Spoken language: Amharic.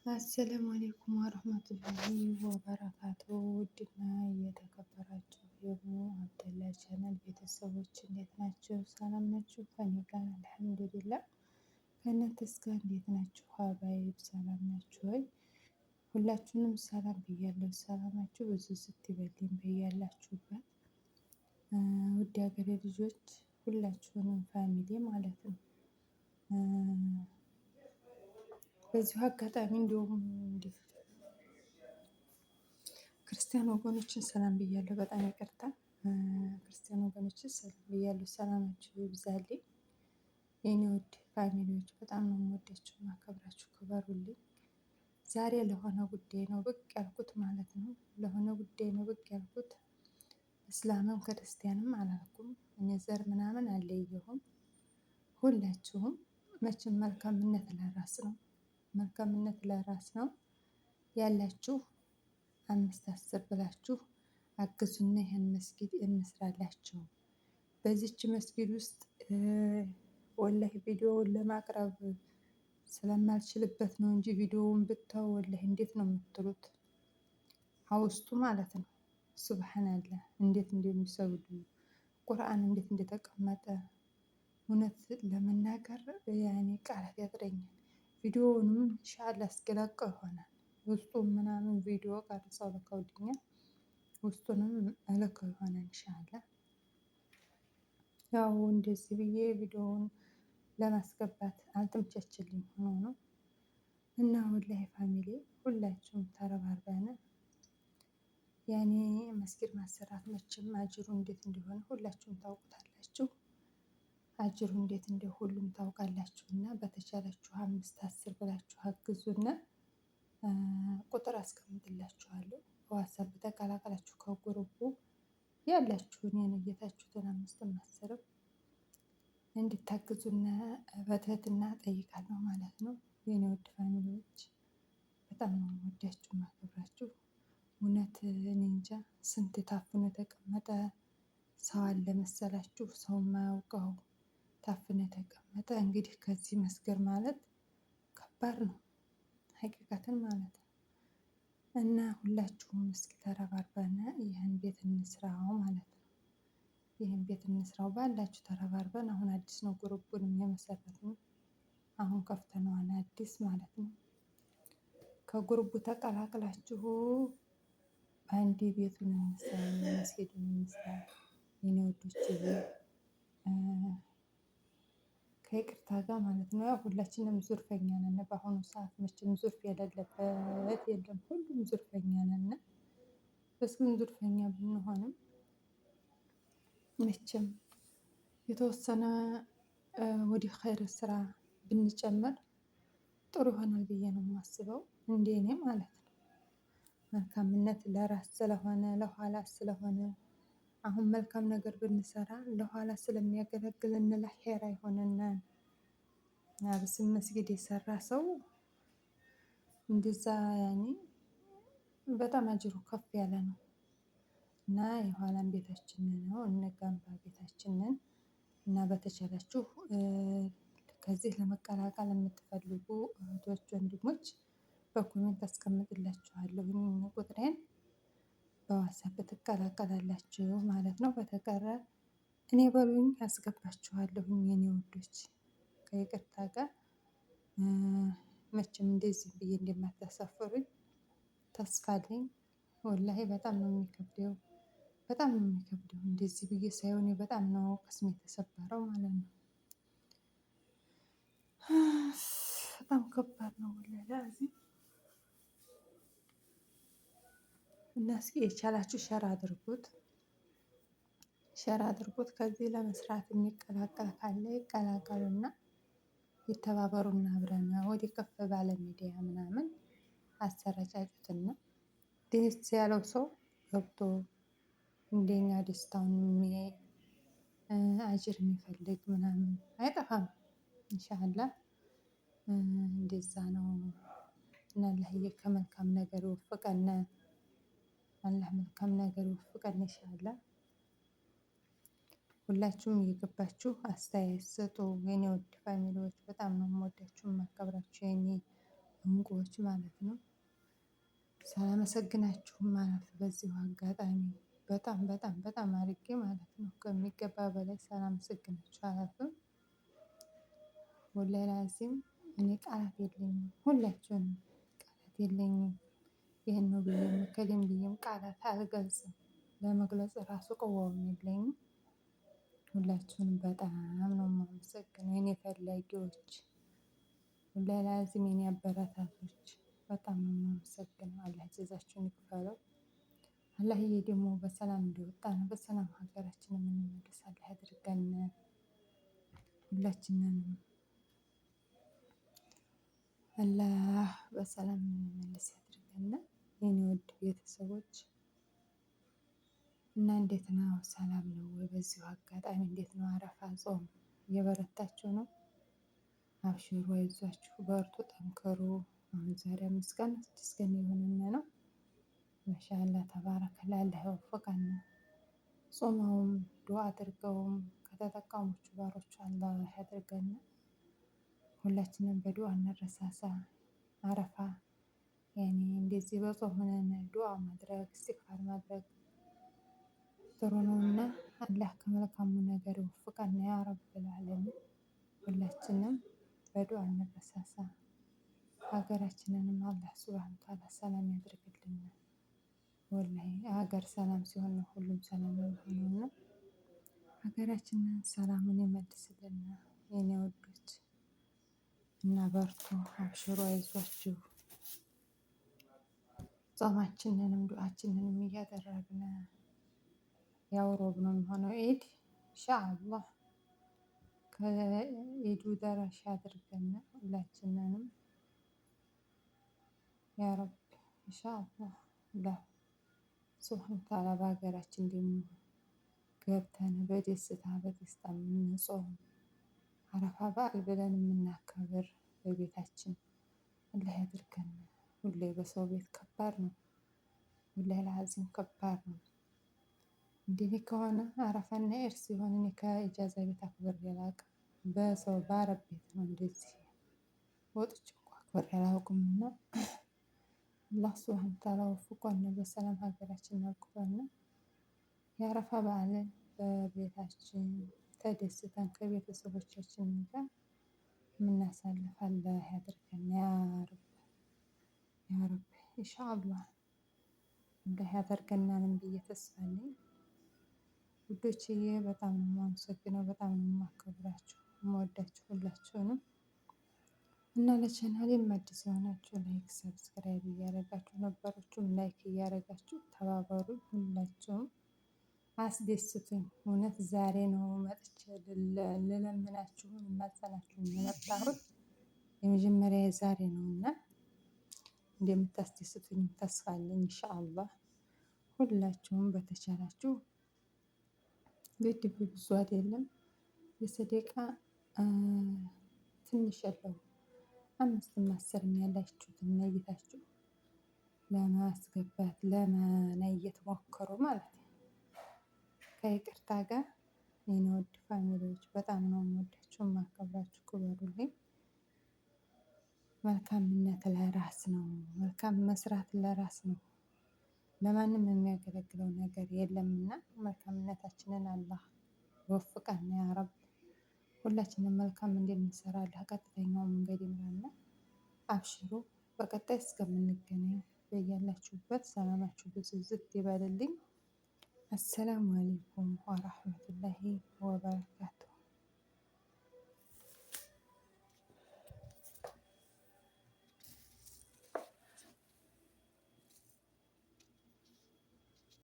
አሰላሙ አሌይኩም ወረህመቱላሂ ወበረካቱ። ውድና እየተከበራችሁ የሙ አብደላ ቻናል ቤተሰቦች እንዴት ናቸው? ሰላም ናችሁ? ከኔ ጋር አልሐምዱሊላህ። ከእናንተስ ጋር እንዴት ናችሁ? ሀባይብ ሰላም ናችሁ ወይ? ሁላችሁንም ሰላም ብያለሁ። ሰላማችሁ ብዙ ስትበልኝ በያላችሁበት ውድ ሀገሬ ልጆች ሁላችሁንም ፋሚሊ ማለት ነው። በዚሁ አጋጣሚ እንዲሁም ክርስቲያን ወገኖችን ሰላም ብያለሁ። በጣም ይቅርታ ክርስቲያን ወገኖችን ሰላም ብያለሁ። ሰላማችሁ ይብዛልኝ የኔ ውድ ፋሚሊዎች፣ በጣም ነው የምወዳችሁ ማከብራችሁ፣ ክበሩልኝ። ዛሬ ለሆነ ጉዳይ ነው ብቅ ያልኩት ማለት ነው። ለሆነ ጉዳይ ነው ብቅ ያልኩት። እስላምም ክርስቲያንም አላልኩም። እኔ ዘር ምናምን አልለየሁም። ሁላችሁም መቼም መልካምነት ለራስ ነው። መልካምነት ለራስ ነው ያላችሁ 5 10 ብላችሁ አግዙና ይህን መስጊድ እንስራላችሁ። በዚች መስጊድ ውስጥ ወላሂ ቪዲዮውን ለማቅረብ ስለማልችልበት ነው እንጂ ቪዲዮውን ብታው ወላሂ እንዴት ነው የምትሉት? ውስጡ ማለት ነው። ሱብሃንአላህ እንዴት እንደሚሰግዱ ቁርአን እንዴት እንደተቀመጠ እውነት ለመናገር ያኔ ቃላት ያጥረኛል። ቪዲዮውንም ኢንሻአላህ እስኪለቀው ይሆናል ውስጡን ምናምን ቪዲዮ ቀርጸው ልከውልኛል። ውስጡንም እልከው ይሆናል ኢንሻአላህ። ያው እንደዚህ ብዬ ቪዲዮውን ለማስገባት አልተመቻችልኝ ሆኖ ነው። እና ወላሂ ፋሚሊ ሁላችሁም ተረባርበን ያኔ መስጊድ ማሰራት መቼም አጅሩ እንዴት እንደሆነ ሁላችሁም ታውቁታላችሁ። አጅሩ እንዴት እንደሆነ ሁሉም ታውቃላችሁ። እና በተቻላችሁ 5 10 ብላችሁ አግዙና ቁጥር አስቀምጥላችኋለሁ። በዋትሳፕ ተቀላቅላችሁ ከጉሩፑ ያላችሁን የነየታችሁትን 5ም 10ም እንድታግዙና በትህትና እጠይቃለሁ ማለት ነው። የኔ ውድ ፋሚሊዎች በጣም ነው የምወዳችሁ የማከብራችሁ። እውነት እኔ እንጃ ስንት ታፍኖ የተቀመጠ ሰው አለ መሰላችሁ? ሰው የማያውቀው ታፍኖ የተቀመጠ። እንግዲህ ከዚህ መስገር ማለት ከባድ ነው ሀቂቀትን ማለት ነው። እና ሁላችሁም እስኪ ተረባርበን ይህን ቤት እንስራው ማለት ነው። ይህን ቤት እንስራው ባላችሁ ተረባርበን። አሁን አዲስ ነው ግሩፑንም የመሰረትነው አሁን ከፍተነዋል አዲስ ማለት ነው። ከግሩፑ ተቀላቅላችሁ በአንዴ ቤቱን እንስራ መስጊዱን እንስራ የኔ ውዶችዬ። ከይቅርታ ጋር ማለት ነው። ያው ሁላችንም ዙርፈኛ ነን በአሁኑ ሰዓት መቼም ዙርፍ የሌለበት የለም። ሁሉም ዙርፈኛ ነን። በስም ዙርፈኛ ብንሆንም መቼም የተወሰነ ወደ ኸይር ስራ ብንጨምር ጥሩ ይሆናል ብዬ ነው የማስበው፣ እንደኔ ማለት ነው። መልካምነት ለራስ ስለሆነ ለኋላ ስለሆነ አሁን መልካም ነገር ብንሰራ ለኋላ ስለሚያገለግለን ለአኼራ ይሆነናል። በስም መስጊድ የሰራ ሰው እንደዛ ያኔ በጣም አጅሩ ከፍ ያለ ነው። እና የኋላም ቤታችንን ነው እንገንባ ቤታችንን። እና በተቻላችሁ ከዚህ ለመቀላቀል የምትፈልጉ እህቶች ወንድሞች በኮሜንት አስቀምጥላችኋለሁ ቁጥሬን በዋትሳፕ ትቀላቀላላችሁ ማለት ነው። በተቀረ እኔ በሉኝ አስገባችኋለሁ የኔ ውዶች ከይቅርታ ጋር መቼም እንደዚህ ብዬ እንደማታሳፍሩኝ ተስፋ አለኝ። ወላሂ በጣም ነው የሚከብደው፣ በጣም ነው የሚከብደው። እንደዚህ ብዬ ሳይሆን በጣም ነው ቅስሜ የተሰበረው ማለት ነው። በጣም ከባድ ነው ወላሂ ላዚም። እና እስኪ የቻላችሁ ሸር አድርጉት፣ ሸር አድርጉት። ከዚህ ለመስራት የሚቀላቀል ካለ ይቀላቀሉና ይተባበሩና አብረን ወደ ከፍ ባለ ሚዲያ ምናምን አሰረጫጩትና ደስ ያለው ሰው ገብቶ እንደኛ ደስታውን የሚያይ አጅር የሚፈልግ ምናምን አይጠፋም ኢንሻአላህ። እንደዛ ነው። እና አላህዬ ከመልካም ነገር ይወፍቀን፣ አላህ መልካም ነገር ይወፍቀን ኢንሻአላህ። ሁላችሁም እየገባችሁ አስተያየት ስጡ የኔ ውድ ፋሚሊዎች። በጣም ነው የምወዳችሁ የማከብራችሁ የኔ እንቁዎች ማለት ነው። ሳላመሰግናችሁም ማለት በዚሁ አጋጣሚ በጣም በጣም በጣም አድርጌ ማለት ነው ከሚገባ በላይ ሳላመሰግናችሁ አላልፍም። ወላሂ ላዚም እኔ ቃላት የለኝም፣ ሁላችሁንም ቃላት የለኝም። ይህን ነው ብዬም እከሌም ብዬም ቃላት አልገልጽም። ለመግለጽ ራሱ ቅዋውም የለኝም። ሁላችሁንም በጣም ነው የማመሰግነው የኔ ፈላጊዎች፣ ወላሂ ላዚም የኔ አበረታቶች በጣም ነው የማመሰግነው። አላህ ጀዛችሁን ይክፈለው። አላህዬ ደግሞ በሰላም እንዲወጣን በሰላም ሀገራችን የምንመለስ አላህ ያድርገን ሁላችንንም። አላህ በሰላም የምንመለስ ያድርገን የኔ ውድ ቤተሰቦች። እና እንዴት ነው? ሰላም ነው ወይ? በዚሁ አጋጣሚ እንዴት ነው? አረፋ ጾም እየበረታችሁ ነው? አብሽሩ፣ አይዟችሁ፣ በርቱ፣ ጠንክሩ። አሁን ዛሬ 5 ቀን 6 ቀን የሆነን ነው። ማሻአላ ተባረከላ፣ አላህ ይወፍቀን። ጾመውም ዱዓ አድርገውም ከተጠቀሙት ባሮች አላህ ያድርገን። ሁላችንም በዱዓ እንረሳሳ። አረፋ ያኔ እንደዚህ በጾም ሆነን ዱዓ ማድረግ ኢስቲግፋር ማድረግ ጥሩ ነውና አላህ ከመልካሙ ነገር ይወፍቀን ያ ረብል ዓለሚን። ሁላችንም በዱዓ እንረሳሳ። ሀገራችንንም አላህ ሱብሃነሁ ወተዓላ ሰላም ያድርግልን። ወላሂ ሀገር ሰላም ሲሆን ነው ሁሉም ሰላም የሚሆነውና ሀገራችንን ሰላሙን ይመልስልን የኔ ወዶች። እና በርቱ፣ አብሽሩ፣ አይዟችሁ። ጾማችንንም ዱዓችንንም እያደረግን ያው ሮብ ነው የሚሆነው ኢድ ኢንሻአላህ። ከኢዱ ደራሽ አድርገን ሁላችንንም ያ ረብ ኢንሻአላህ። አላህ ሱብሃነሁ ወተዓላ በሀገራችን ደግሞ ገብተን በደስታ በደስታ የምንጾም አረፋ በዓል ብለን የምናከብር በቤታችን አላህ ያድርገን። ሁሌ በሰው ቤት ከባድ ነው፣ ወላሂ ላዚም ከባድ ነው። እንደኔ ከሆነ አረፋና ኢድ ሲሆን እኔ ከኢጃዛ ቤት አክብሬ አላውቅም። በሰው በአረብ ቤት ነው እንደዚህ ወጥቼ እንኳ አክብሬ አላውቅምና አላህ ሱብሃነሁ ወተዓላ ወፍቆን በሰላም ሀገራችንን አብቅቶን የአረፋ በዓልን በቤታችን ተደስተን ከቤተሰቦቻችን ጋር የምናሳልፍ አላህ ያድርገን ያ ረብ ያ ረብ ኢንሻአላህ። አላህ ያደርገናልም ብዬ ተስፋ አለኝ ውዶችዬ። በጣም ነው የማመሰግነው፣ በጣም ነው የማከብራችሁ፣ የምወዳችሁ ሁላችሁንም። እና ለቻናሌም አዲስ የሆናችሁ ላይክ ሰብስክራይብ እያደረጋችሁ ነበሮችም ላይክ እያደረጋችሁ ተባበሩ። ሁላችሁም አስደስቱኝ። እውነት ዛሬ ነው መጥቼ ልለምናችሁ ልማጸናችሁ የመጣሁት የመጀመሪያ ዛሬ ነውና እንደምታስደስቱኝ ተስፋ አለኝ ኢንሻአላህ። ሁላችሁም በተቻላችሁ ግድብ ብዙ አይደለም የሰደቃ ትንሽ ያለው 5ም 10ም ያላችሁትን ነይታችሁ ለማስገባት ለመነየት ሞክሩ ማለት ነው። ከይቅርታ ጋር የኔ ውድ ፋሚሊዎች በጣም ነው የምወዳችሁ የማከብራችሁ። ክበሩልኝ። መልካምነት ለራስ ነው፣ መልካም መስራት ለራስ ነው። ለማንም የሚያገለግለው ነገር የለምና መልካምነታችንን አላህ ይወፍቀን ያ ረብ። ሁላችንም መልካም እንድንሰራ አላህ ቀጥተኛው መንገድ ይምራና። አብሽሩ። በቀጣይ እስከምንገናኝ በያላችሁበት ሰላማችሁ ብዝዝት ይበልልኝ። አሰላሙ አለይኩም ወራህመቱላሂ ወበረካቱ።